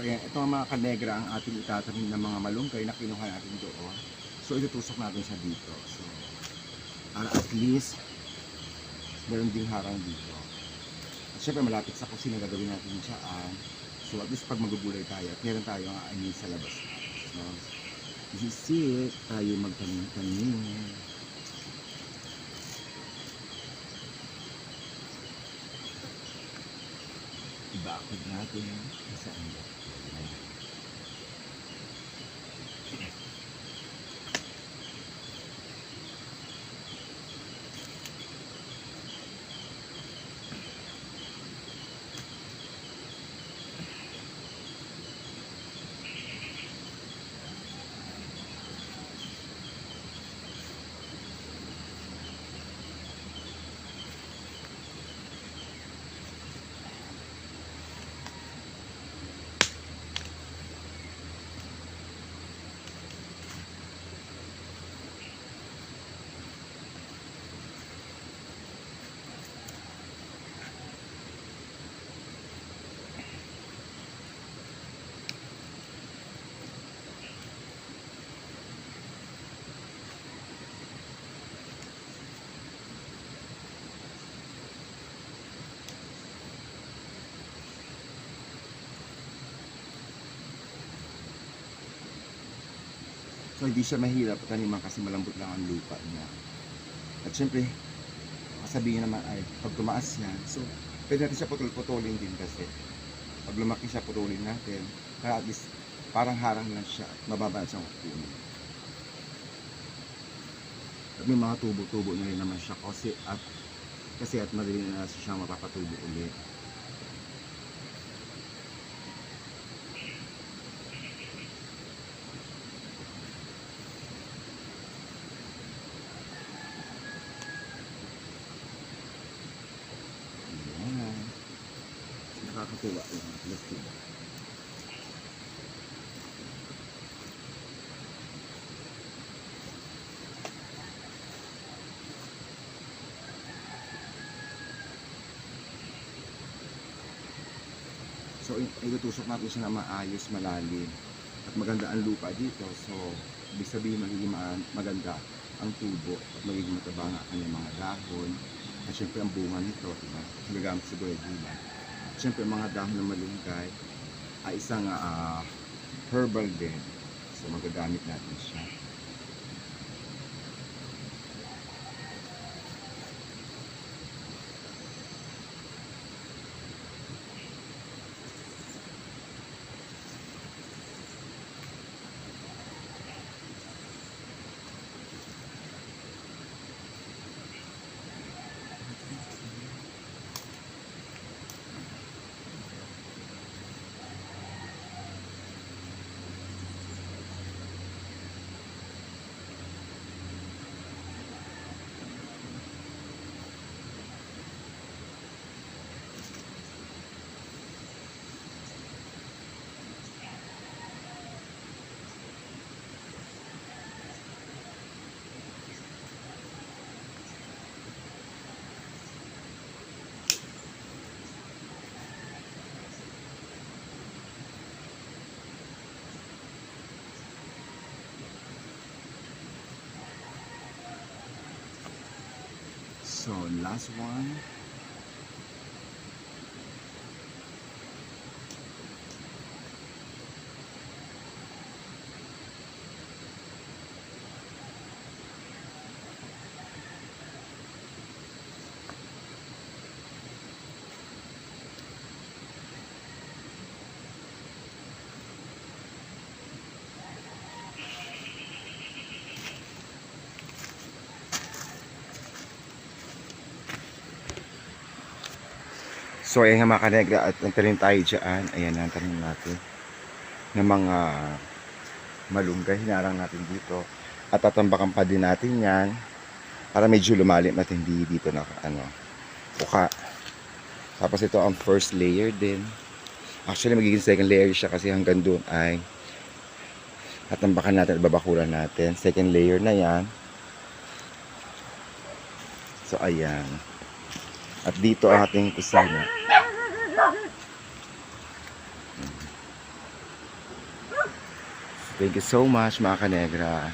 So ayan, ito ang mga kanegra ang ating itatanim ng mga malunggay na kinuha natin doon. So itutusok natin siya dito. So para at least meron ding harang dito. At syempre malapit sa kusina gagawin natin dyan. So at least pag magugulay tayo at meron tayong aanin sa labas. So this is it. Tayo magtanim-tanim. Ibakod natin sa ando. So hindi siya mahirap taniman kasi malambot lang ang lupa niya. At syempre, sabihin naman ay pag tumaas yan, so pwede natin siya putol-putulin din kasi pag lumaki siya putulin natin, kaya at least parang harang lang siya at mababa siyang puno. At may mga tubo-tubo na rin naman siya kasi at madali na siya mapapatubo ulit. Nakakatuwa yung plastic. So itutusok natin siya na maayos, malalim at maganda ang lupa dito. So ibig sabihin magiging maganda ang tubo at magiging mataba ang kanyang mga dahon. At syempre ang bunga nito, diba? Gagamit siguro yung gula. Siyempre mga dahon ng malunggay ay isang herbal din. So magagamit natin siya. So last one. So ayan nga mga kanegra, at nagtanim tayo dyan. Ayan ang tanim natin ng mga malunggay. Hinarang natin dito. At tatambakan pa din natin yan para medyo lumalim at hindi dito na puka. Tapos ito ang first layer din. Actually magiging second layer siya kasi hanggang doon ay tatambakan natin at babakuran natin. Second layer na yan. So ayan. At dito ang ating kusina. Thank you so much mga kanegra.